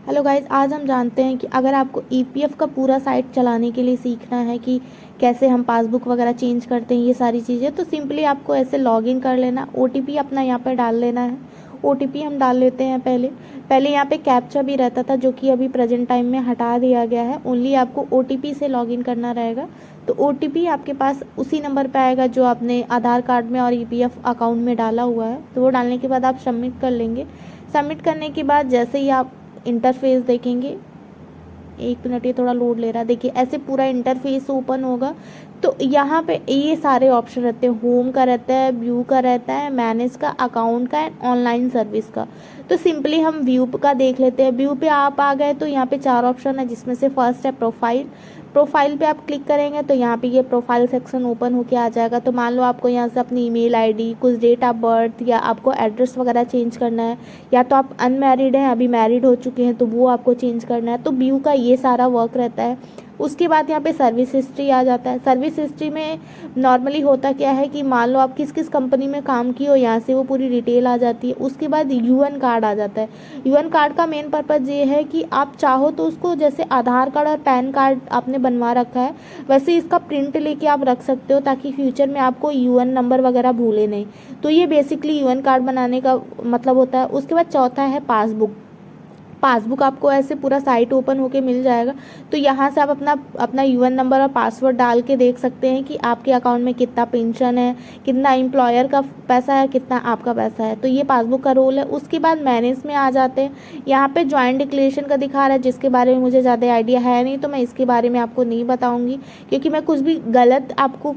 Hello guys, आज हम जानते हैं कि अगर आपको ईपीएफ का पूरा साइट चलाने के लिए सीखना है कि कैसे हम पासबुक वगैरह चेंज करते हैं, ये सारी चीज़ें, तो सिंपली आपको ऐसे लॉगिन कर लेना। ओटीपी अपना यहाँ पर डाल लेना है। ओटीपी हम डाल लेते हैं। पहले पहले यहाँ पे कैप्चा भी रहता था, जो कि अभी प्रेजेंट टाइम में हटा दिया गया है। ओनली आपको ओटीपी से लॉगिन करना रहेगा। तो ओटीपी आपके पास उसी नंबर पे आएगा जो आपने आधार कार्ड में और ईपीएफ अकाउंट में डाला हुआ है। तो वो डालने के बाद आप सबमिट कर लेंगे। सबमिट करने के बाद जैसे ही आप इंटरफेस देखेंगे, 1 मिनट, ये थोड़ा लोड ले रहा है। देखिए, ऐसे पूरा इंटरफेस ओपन होगा। तो यहाँ पे ये सारे ऑप्शन रहते हैं। होम का रहता है, व्यू का रहता है, मैनेज का, अकाउंट का एंड ऑनलाइन सर्विस का। तो सिंपली हम व्यू का देख लेते हैं। व्यू पे आप आ गए तो यहाँ पे 4 ऑप्शन है, जिसमें से फर्स्ट है प्रोफाइल। प्रोफाइल पे आप क्लिक करेंगे तो यहाँ पे ये प्रोफाइल सेक्शन ओपन होके आ जाएगा। तो मान लो आपको यहाँ से अपनी ईमेल आईडी, कुछ डेट ऑफ बर्थ या आपको एड्रेस वगैरह चेंज करना है, या तो आप अनमैरिड हैं, अभी मैरिड हो चुके हैं तो वो आपको चेंज करना है। तो व्यू का ये सारा वर्क रहता है। उसके बाद यहाँ पे सर्विस हिस्ट्री आ जाता है। सर्विस हिस्ट्री में नॉर्मली होता क्या है कि मान लो आप किस किस कंपनी में काम किए हो, यहाँ से वो पूरी डिटेल आ जाती है। उसके बाद यूएन कार्ड आ जाता है। यूएन कार्ड का मेन पर्पज़ ये है कि आप चाहो तो उसको, जैसे आधार कार्ड और पैन कार्ड आपने बनवा रखा है, वैसे इसका प्रिंट लेके आप रख सकते हो, ताकि फ्यूचर में आपको यूएन नंबर वगैरह भूले नहीं। तो ये बेसिकली यूएन कार्ड बनाने का मतलब होता है। उसके बाद चौथा है पासबुक। पासबुक आपको ऐसे पूरा साइट ओपन होके मिल जाएगा। तो यहाँ से आप अपना अपना यूएन नंबर और पासवर्ड डाल के देख सकते हैं कि आपके अकाउंट में कितना पेंशन है, कितना एम्प्लॉयर का पैसा है, कितना आपका पैसा है। तो ये पासबुक का रोल है। उसके बाद मैनेज में आ जाते हैं। यहाँ पे जॉइंट डिक्लेरेशन का दिखा रहा है, जिसके बारे में मुझे ज़्यादा आइडिया है नहीं, तो मैं इसके बारे में आपको नहीं बताऊँगी, क्योंकि मैं कुछ भी गलत आपको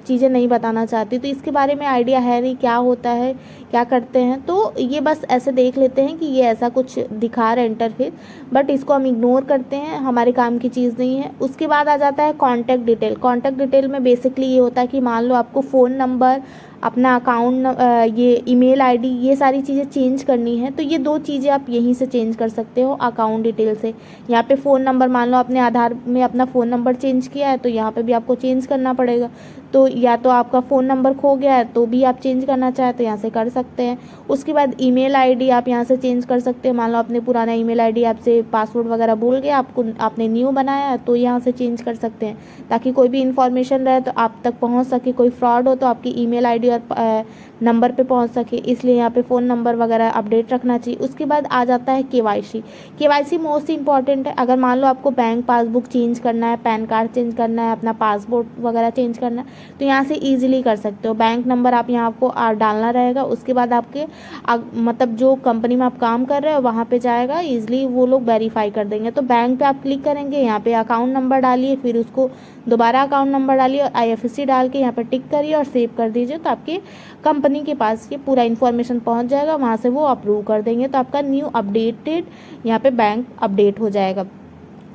चीज़ें नहीं बताना चाहती। तो इसके बारे में आइडिया है नहीं, क्या होता है, क्या करते हैं। तो ये बस ऐसे देख लेते हैं कि ये ऐसा कुछ दिखा रहा है इंटरफेस, बट इसको हम इग्नोर करते हैं, हमारे काम की चीज़ नहीं है। उसके बाद आ जाता है कॉन्टैक्ट डिटेल। कॉन्टैक्ट डिटेल में बेसिकली ये होता है कि मान लो आपको फ़ोन नंबर, अपना अकाउंट, ये ईमेल आईडी, ये सारी चीज़ें चेंज करनी है। तो ये 2 चीज़ें आप यहीं से चेंज कर सकते हो अकाउंट डिटेल से। यहाँ पे फ़ोन नंबर, मान लो आपने आधार में अपना फ़ोन नंबर चेंज किया है, तो यहाँ पे भी आपको चेंज करना पड़ेगा। तो या तो आपका फ़ोन नंबर खो गया है तो भी आप चेंज करना चाहें तो यहाँ से कर सकते हैं। उसके बाद ईमेल आईडी आप यहाँ से चेंज कर सकते हैं। मान लो आपने पुराना ईमेल आईडी, आपसे पासवर्ड वगैरह भूल गया, आपने न्यू बनाया है, तो यहाँ से चेंज कर सकते हैं, ताकि कोई भी इन्फॉर्मेशन रहे तो आप तक पहुँच सके। कोई फ्रॉड हो तो आपकी ईमेल आईडी और नंबर पे पहुँच सके, इसलिए यहाँ पे फ़ोन नंबर वगैरह अपडेट रखना चाहिए। उसके बाद आ जाता है केवाईसी। केवाईसी मोस्ट इंपॉर्टेंट है। अगर मान लो आपको बैंक पासबुक चेंज करना है, पैन कार्ड चेंज करना है, अपना पासपोर्ट वगैरह चेंज करना है, तो यहाँ से ईजिली कर सकते हो। बैंक नंबर आप यहाँ आपको डालना रहेगा। उसके बाद आपके मतलब जो कंपनी में आप काम कर रहे हो वहाँ पे जाएगा, ईजिली वो लोग वेरीफाई कर देंगे। तो बैंक पे आप क्लिक करेंगे, यहाँ पे अकाउंट नंबर डालिए, फिर उसको दोबारा अकाउंट नंबर डालिए और आईएफएससी डाल के यहाँ पर टिक करिए और सेव कर दीजिए। तो आपके कंपनी के पास ये पूरा इन्फॉर्मेशन पहुँच जाएगा, वहाँ से वो अप्रूव कर देंगे। तो आपका न्यू अपडेटेड यहाँ पे बैंक अपडेट हो जाएगा।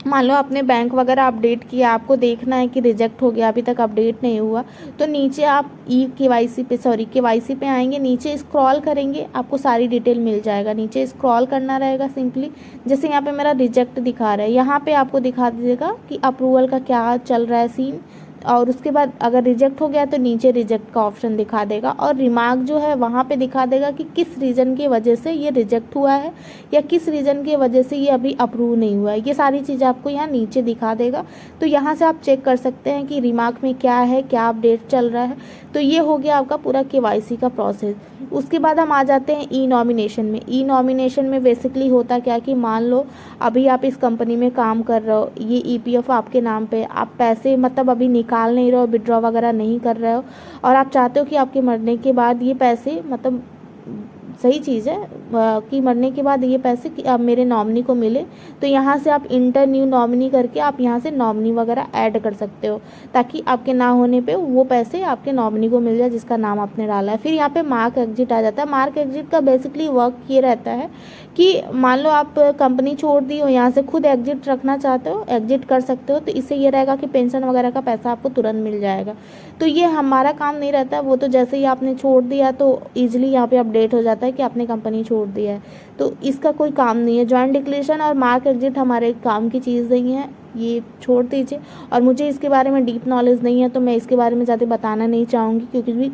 मान लो आपने बैंक वगैरह अपडेट किया, आपको देखना है कि रिजेक्ट हो गया, अभी तक अपडेट नहीं हुआ, तो नीचे आप केवाईसी पे आएंगे, नीचे स्क्रॉल करेंगे, आपको सारी डिटेल मिल जाएगा। नीचे स्क्रॉल करना रहेगा सिंपली। जैसे यहाँ पे मेरा रिजेक्ट दिखा रहा है, यहाँ पे आपको दिखा दीजिएगा कि अप्रूवल का क्या चल रहा है सीन। और उसके बाद अगर रिजेक्ट हो गया तो नीचे रिजेक्ट का ऑप्शन दिखा देगा, और रिमार्क जो है वहाँ पे दिखा देगा कि किस रीज़न की वजह से ये रिजेक्ट हुआ है, या किस रीज़न की वजह से ये अभी अप्रूव नहीं हुआ है। ये सारी चीज़ें आपको यहाँ नीचे दिखा देगा। तो यहाँ से आप चेक कर सकते हैं कि रिमार्क में क्या है, क्या अपडेट चल रहा है। तो ये हो गया आपका पूरा केवाईसी का प्रोसेस। उसके बाद हम आ जाते हैं ई नॉमिनेशन में। ई नॉमिनेशन में बेसिकली होता क्या कि मान लो अभी आप इस कंपनी में काम कर रहे हो, ये ईपीएफ आपके नाम पे, आप पैसे मतलब अभी निकाल नहीं रहे हो, विड्रॉ वगैरह नहीं कर रहे हो, और आप चाहते हो कि आपके मरने के बाद ये पैसे, मतलब सही चीज़ है कि मरने के बाद ये पैसे कि अब मेरे नॉमिनी को मिले। तो यहाँ से आप इंटर न्यू नॉमिनी करके आप यहाँ से नॉमिनी वगैरह ऐड कर सकते हो, ताकि आपके ना होने पे वो पैसे आपके नॉमिनी को मिल जाए जिसका नाम आपने डाला है। फिर यहाँ पे मार्क एग्जिट आ जाता है। मार्क एग्जिट का बेसिकली वर्क ये रहता है कि मान लो आप कंपनी छोड़ दी हो, यहाँ से खुद एग्जिट रखना चाहते हो, एग्जिट कर सकते हो। तो इससे ये रहेगा कि पेंशन वगैरह का पैसा आपको तुरंत मिल जाएगा। तो ये हमारा काम नहीं रहता, वो तो जैसे ही आपने छोड़ दिया तो ईजिली यहाँ पे अपडेट हो जाता है कि आपने कंपनी छोड़ दिया है। तो इसका कोई काम नहीं है। जॉइंट डिक्लेरेशन और मार्क एग्जिट हमारे काम की चीज़ नहीं है, ये छोड़ दीजिए। और मुझे इसके बारे में डीप नॉलेज नहीं है, तो मैं इसके बारे में ज़्यादा बताना नहीं चाहूँगी, क्योंकि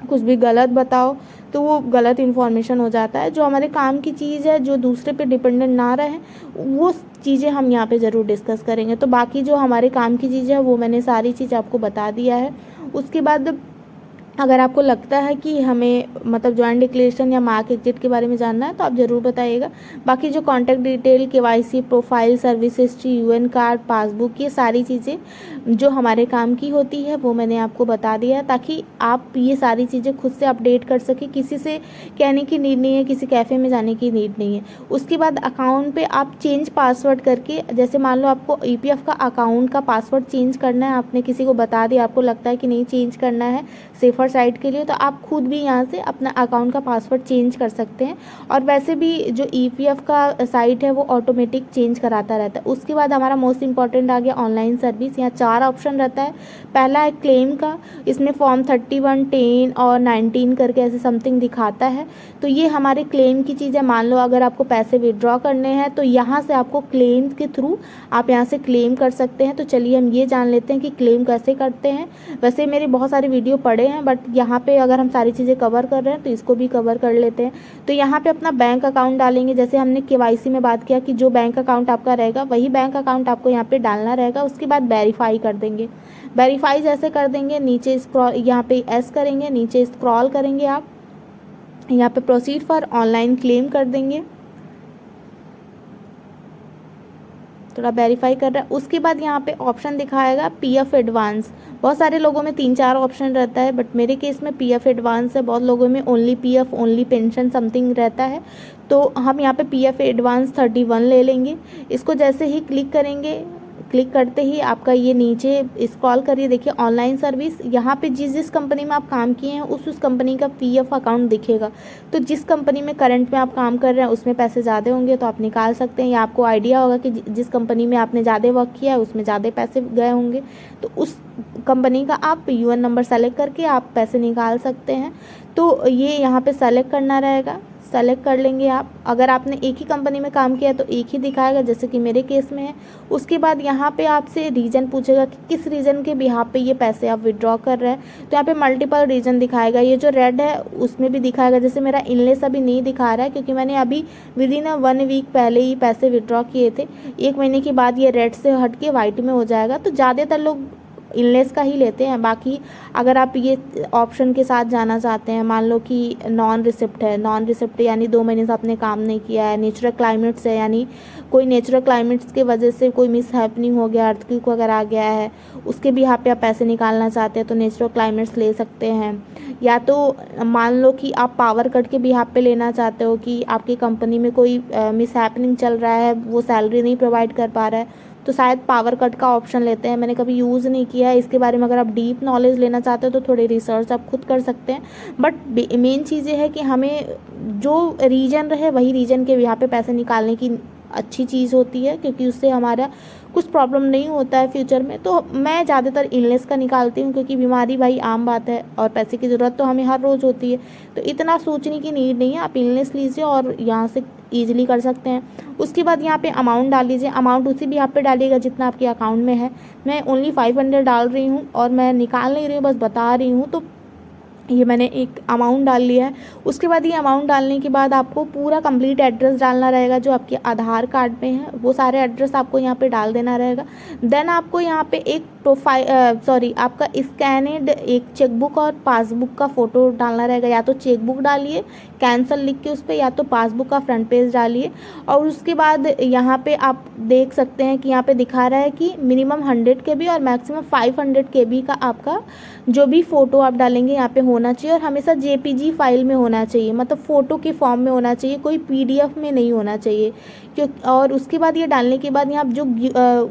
कुछ भी गलत बताओ तो वो गलत इन्फॉर्मेशन हो जाता है। जो हमारे काम की चीज़ है, जो दूसरे पे डिपेंडेंट ना रहे, वो चीज़ें हम यहाँ पे ज़रूर डिस्कस करेंगे। तो बाकी जो हमारे काम की चीज़ है वो मैंने सारी चीज़ आपको बता दिया है। उसके बाद अगर आपको लगता है कि हमें मतलब जॉइंट डिक्लेरेशन या मार्क एग्जिट के बारे में जानना है तो आप ज़रूर बताइएगा। बाकी जो contact detail, KYC, profile, service history, UN card, passbook, ये सारी चीज़ें जो हमारे काम की होती है वो मैंने आपको बता दिया है, ताकि आप ये सारी चीज़ें खुद से अपडेट कर सकें। किसी से कहने की नीड नहीं है, किसी कैफ़े में जाने की नीड नहीं है। उसके बाद अकाउंट पे आप चेंज पासवर्ड करके, जैसे मान लो आपको ईपीएफ का अकाउंट का पासवर्ड चेंज करना है, आपने किसी को बता दिया, आपको लगता है कि नहीं चेंज करना है सेफर साइड के लिए, तो आप खुद भी यहाँ से अपना अकाउंट का पासवर्ड चेंज कर सकते हैं। और वैसे भी जो ईपीएफ का साइट है वो ऑटोमेटिक चेंज कराता रहता है। उसके बाद हमारा मोस्ट इंपॉर्टेंट आ गया ऑनलाइन सर्विस। यहाँ 4 ऑप्शन रहता है। पहला है क्लेम का, इसमें फॉर्म 31, 10 और 19 करके ऐसे समथिंग दिखाता है। तो ये हमारे क्लेम की चीज़ है। मान लो अगर आपको पैसे विड्रॉ करने हैं तो यहाँ से आपको क्लेम के थ्रू आप यहाँ से क्लेम कर सकते हैं। तो चलिए हम ये जान लेते हैं कि क्लेम कैसे करते हैं। वैसे मेरे बहुत सारे वीडियो पड़े हैं, बट यहाँ पे अगर हम सारी चीज़ें कवर कर रहे हैं तो इसको भी कवर कर लेते हैं। तो यहाँ पे अपना बैंक अकाउंट डालेंगे। जैसे हमने केवाईसी में बात किया कि जो बैंक अकाउंट आपका रहेगा वही बैंक अकाउंट आपको यहाँ पे डालना रहेगा। उसके बाद वेरीफाई कर देंगे। वेरीफाई जैसे कर देंगे, नीचे स्क्रॉल, यहाँ पे एस करेंगे, नीचे स्क्रॉल करेंगे, आप यहाँ पे प्रोसीड फॉर ऑनलाइन क्लेम कर देंगे। थोड़ा वेरीफाई कर रहा है। उसके बाद यहाँ पे ऑप्शन दिखाएगा पीएफ एडवांस। बहुत सारे लोगों में 3-4 ऑप्शन रहता है, बट मेरे केस में पीएफ एडवांस है। बहुत लोगों में only PF, only pension something रहता है। तो हम यहाँ पे पीएफ एडवांस 31 ले लेंगे। इसको जैसे ही क्लिक करेंगे, क्लिक करते ही आपका ये नीचे स्क्रॉल करिए, देखिए ऑनलाइन सर्विस। यहाँ पे जिस कंपनी में आप काम किए हैं उस कंपनी का पीएफ अकाउंट दिखेगा। तो जिस कंपनी में करंट में आप काम कर रहे हैं उसमें पैसे ज़्यादा होंगे तो आप निकाल सकते हैं, या आपको आइडिया होगा कि जिस कंपनी में आपने ज़्यादा वर्क किया है उसमें ज़्यादा पैसे गए होंगे, तो उस कंपनी का आप यूएन नंबर सेलेक्ट करके आप पैसे निकाल सकते हैं। तो ये यहाँ पे सेलेक्ट करना रहेगा, सेलेक्ट कर लेंगे आप। अगर आपने एक ही कंपनी में काम किया तो एक ही दिखाएगा, जैसे कि मेरे केस में है। उसके बाद यहाँ पे आपसे रीज़न पूछेगा कि किस रीज़न के बिहाफ पे ये पैसे आप विड्रॉ कर रहे हैं। तो यहाँ पे मल्टीपल रीज़न दिखाएगा। ये जो रेड है उसमें भी दिखाएगा। जैसे मेरा इनलेस अभी नहीं दिखा रहा है क्योंकि मैंने अभी विदिन 1 वीक पहले ही पैसे विड्रॉ किए थे। 1 महीने के बाद ये रेड से हट के वाइट में हो जाएगा। तो ज़्यादातर लोग इनलेस का ही लेते हैं। बाकी अगर आप ये ऑप्शन के साथ जाना चाहते हैं, मान लो कि नॉन रिसिप्ट है, नॉन रिसिप्ट यानी 2 महीने से आपने काम नहीं किया है, नेचुरल क्लाइमेट्स है यानी कोई नेचुरल क्लाइमेट्स की वजह से कोई मिस हैपनिंग हो गया, अर्थक्वेक वगैरह आ गया है, उसके भी यहाँ पे आप पैसे निकालना चाहते हैं तो नेचुरल क्लाइमेट्स ले सकते हैं। या तो मान लो कि आप पावर कट के भी यहाँ पे लेना चाहते हो कि आपकी कंपनी में कोई मिस हैपनिंग चल रहा है, वो सैलरी नहीं प्रोवाइड कर पा रहा है, तो शायद पावर कट का ऑप्शन लेते हैं। मैंने कभी यूज़ नहीं किया है इसके बारे में। अगर आप डीप नॉलेज लेना चाहते हो तो थोड़ी रिसर्च आप खुद कर सकते हैं। बट मेन चीज़ ये है कि हमें जो रीजन रहे वही रीजन के यहाँ पे पैसे निकालने की अच्छी चीज़ होती है, क्योंकि उससे हमारा कुछ प्रॉब्लम नहीं होता है फ्यूचर में। तो मैं ज़्यादातर इलनेस का निकालती हूँ क्योंकि बीमारी भाई आम बात है और पैसे की ज़रूरत तो हमें हर रोज़ होती है, तो इतना सोचने की नीड नहीं है। आप इलनेस लीजिए और यहाँ से ईजिली कर सकते हैं। उसके बाद यहाँ पे अमाउंट डाल लीजिए। अमाउंट उसी भी यहाँ पे डालिएगा जितना आपके अकाउंट में है। मैं ओनली 500 डाल रही हूँ और मैं निकाल नहीं रही हूँ, बस बता रही हूँ। तो ये मैंने एक अमाउंट डाल लिया है। उसके बाद ये अमाउंट डालने के बाद आपको पूरा कंप्लीट एड्रेस डालना रहेगा जो आपके आधार कार्ड में है, वो सारे एड्रेस आपको यहाँ पे डाल देना रहेगा। देन आपको यहाँ पे एक आपका स्कैनेड एक चेकबुक और पासबुक का फ़ोटो डालना रहेगा। या तो चेकबुक डालिए कैंसिल लिख के उस पर, या तो पासबुक का फ्रंट पेज डालिए। और उसके बाद यहाँ पे आप देख सकते हैं कि यहाँ पे दिखा रहा है कि मिनिमम 100 KB और मैक्सिमम 500 KB का आपका जो भी फ़ोटो आप डालेंगे यहाँ पे होना चाहिए, और हमेशा JPG फाइल में होना चाहिए, मतलब फ़ोटो के फॉर्म में होना चाहिए, कोई PDF में नहीं होना चाहिए। और उसके बाद ये डालने के बाद यहाँ जो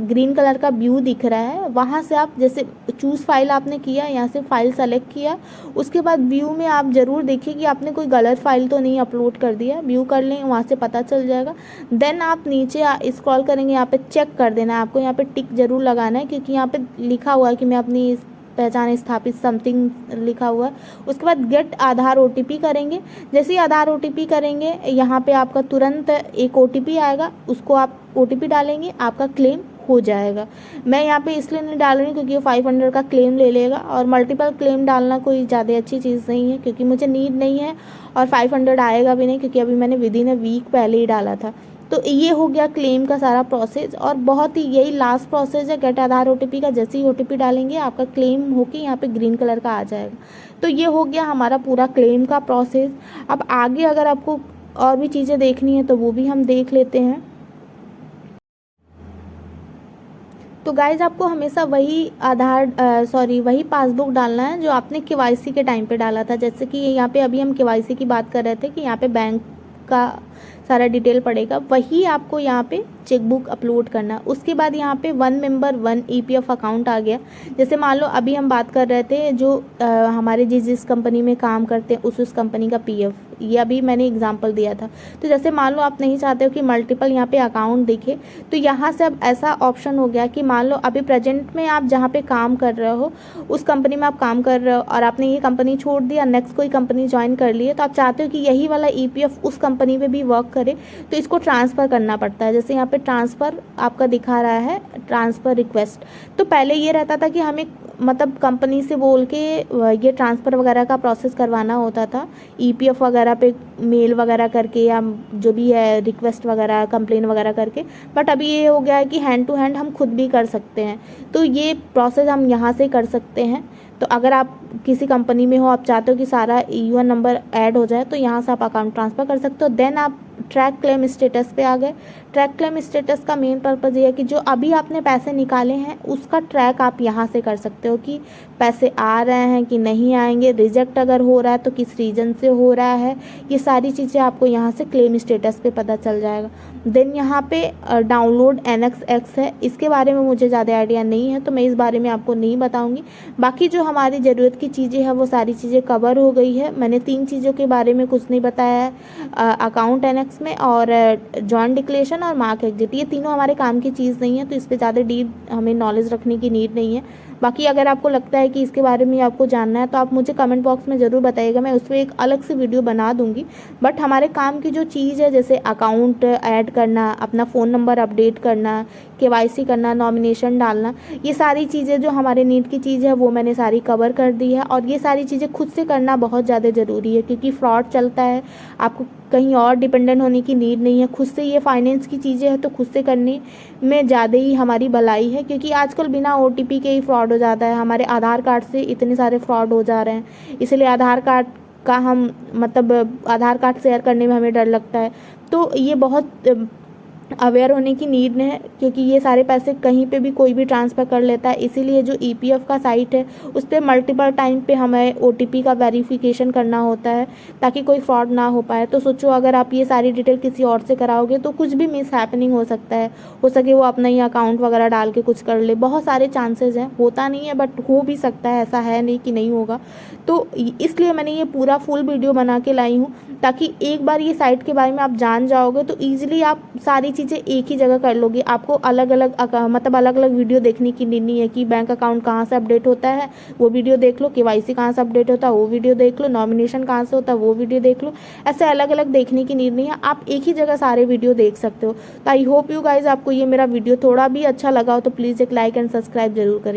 ग्रीन कलर का व्यू दिख रहा है वहाँ से आप जैसे चूज़ फाइल आपने किया, यहाँ से फाइल सेलेक्ट किया, उसके बाद व्यू में आप ज़रूर देखिए कि आपने कोई गलत फाइल तो नहीं अपलोड कर दिया। व्यू कर लें, वहाँ से पता चल जाएगा। देन आप नीचे स्क्रॉल करेंगे, यहाँ पे चेक कर देना है आपको, यहाँ पे टिक जरूर लगाना है क्योंकि यहाँ पे लिखा हुआ है कि मैं अपनी पहचान स्थापित समथिंग लिखा हुआ है। उसके बाद गेट आधार OTP करेंगे। जैसे ही आधार OTP करेंगे यहाँ पे आपका तुरंत एक OTP आएगा, उसको आप OTP डालेंगे, आपका क्लेम हो जाएगा। मैं यहाँ पे इसलिए नहीं डाल रही हूँ क्योंकि 500 का क्लेम ले लेगा, और मल्टीपल क्लेम डालना कोई ज़्यादा अच्छी चीज़ नहीं है क्योंकि मुझे नीड नहीं है, और 500 आएगा भी नहीं क्योंकि अभी मैंने विदिन अ वीक पहले ही डाला था। तो ये हो गया क्लेम का सारा प्रोसेस, और बहुत ही यही लास्ट प्रोसेस है गेट आधार OTP का। जैसे ही OTP डालेंगे आपका क्लेम होके यहाँ पे ग्रीन कलर का आ जाएगा। तो ये हो गया हमारा पूरा क्लेम का प्रोसेस। अब आगे अगर आपको और भी चीज़ें देखनी है तो वो भी हम देख लेते हैं। तो गाइज आपको हमेशा वही वही पासबुक डालना है जो आपने KYC के टाइम पे डाला था। जैसे कि यहाँ पे अभी हम KYC की बात कर रहे थे कि यहाँ पे बैंक का सारा डिटेल पड़ेगा, वही आपको यहाँ पे चेकबुक अपलोड करना। उसके बाद यहाँ पे 1 मेंबर 1 EPF अकाउंट आ गया। जैसे मान लो अभी हम बात कर रहे थे जो हमारे जिस कंपनी में काम करते हैं उस कंपनी का PF, ये अभी मैंने एग्जांपल दिया था। तो जैसे मान लो आप नहीं चाहते हो कि मल्टीपल यहाँ पे अकाउंट दिखे, तो यहाँ से अब ऐसा ऑप्शन हो गया कि मान लो अभी प्रेजेंट में आप जहाँ पे काम कर रहे हो उस कंपनी में आप काम कर रहे हो और आपने ये कंपनी छोड़ दिया, नेक्स्ट कोई कंपनी ज्वाइन कर ली है, तो आप चाहते हो कि यही वाला EPF उस कंपनी पे भी वर्क करे, तो इसको ट्रांसफ़र करना पड़ता है। जैसे यहाँ पे ट्रांसफ़र आपका दिखा रहा है, ट्रांसफ़र रिक्वेस्ट। तो पहले ये रहता था कि हमें मतलब कंपनी से बोल के ये ट्रांसफ़र वगैरह का प्रोसेस करवाना होता था, EPF वगैरह पे मेल वगैरह करके या जो भी है रिक्वेस्ट वगैरह कंप्लेन वगैरह करके। बट अभी ये हो गया है कि हैंड टू हैंड हम खुद भी कर सकते हैं, तो ये प्रोसेस हम यहाँ से कर सकते हैं। तो अगर आप किसी कंपनी में हो, आप चाहते हो कि सारा EUN नंबर ऐड हो जाए, तो यहाँ से आप अकाउंट ट्रांसफ़र कर सकते हो। देन आप ट्रैक क्लेम स्टेटस पे आ गए। ट्रैक क्लेम स्टेटस का मेन पर्पज़ ये है कि जो अभी आपने पैसे निकाले हैं उसका ट्रैक आप यहाँ से कर सकते हो कि पैसे आ रहे हैं कि नहीं आएंगे, रिजेक्ट अगर हो रहा है तो किस रीज़न से हो रहा है, ये सारी चीज़ें आपको यहाँ से क्लेम स्टेटस पे पता चल जाएगा। देन यहाँ पे डाउनलोड NXX है, इसके बारे में मुझे ज़्यादा आइडिया नहीं है तो मैं इस बारे में आपको नहीं बताऊँगी। बाकी जो हमारी ज़रूरत की चीज़ें हैं वो सारी चीज़ें कवर हो गई है। मैंने 3 चीज़ों के बारे में कुछ नहीं बताया है, अकाउंट NX में और जॉइंट डिक्लेरेशन और मार्क एग्जिट, ये तीनों हमारे काम की चीज़ नहीं है, तो इस पर ज़्यादा डीप हमें नॉलेज रखने की नीड नहीं है। बाकी अगर आपको लगता है कि इसके बारे में आपको जानना है तो आप मुझे कमेंट बॉक्स में ज़रूर बताइएगा, मैं उस पर एक अलग से वीडियो बना दूंगी। बट हमारे काम की जो चीज़ है जैसे अकाउंट ऐड करना, अपना फ़ोन नंबर अपडेट करना, KYC करना, नॉमिनेशन डालना, ये सारी चीज़ें जो हमारे नीड की चीज़ है वो मैंने सारी कवर कर दी है। और ये सारी चीज़ें खुद से करना बहुत ज़्यादा ज़रूरी है क्योंकि फ्रॉड चलता है, आपको कहीं और डिपेंडेंट होने की नीड नहीं है। खुद से ये फाइनेंस की चीज़ें हैं तो खुद से करने में ज़्यादा ही हमारी भलाई है, क्योंकि आजकल बिना OTP के ही फ्रॉड हो जाता है। हमारे आधार कार्ड से इतने सारे फ्रॉड हो जा रहे हैं, इसलिए आधार कार्ड का हम मतलब आधार कार्ड शेयर करने में हमें डर लगता है। तो ये बहुत अवेयर होने की नीड है क्योंकि ये सारे पैसे कहीं पे भी कोई भी ट्रांसफ़र कर लेता है। इसीलिए जो EPF का साइट है उस पर मल्टीपल टाइम पे हमें OTP का वेरिफिकेशन करना होता है ताकि कोई फ्रॉड ना हो पाए। तो सोचो अगर आप ये सारी डिटेल किसी और से कराओगे तो कुछ भी मिस हैपनिंग हो सकता है, हो सके वो अपना ही अकाउंट वगैरह डाल के कुछ कर ले, बहुत सारे चांसेस हैं, होता नहीं है बट हो भी सकता है, ऐसा है नहीं कि नहीं होगा। तो इसलिए मैंने ये पूरा फुल वीडियो बना के लाई हूँ ताकि एक बार ये साइट के बारे में आप जान जाओगे तो ईजिली आप सारी चीज़ें एक ही जगह कर लोगे। आपको अलग अलग वीडियो देखने की नीड नहीं है कि बैंक अकाउंट कहाँ से अपडेट होता है वो वीडियो देख लो, KYC कहाँ से अपडेट होता है वो वीडियो देख लो, नॉमिनेशन कहाँ से होता है वो वीडियो देख लो। ऐसे अलग अलग देखने की नीड नहीं है, आप एक ही जगह सारे वीडियो देख सकते हो। तो आई होप यू गाइज आपको ये मेरा वीडियो थोड़ा भी अच्छा लगा हो तो प्लीज़ एक लाइक एंड सब्सक्राइब जरूर करें।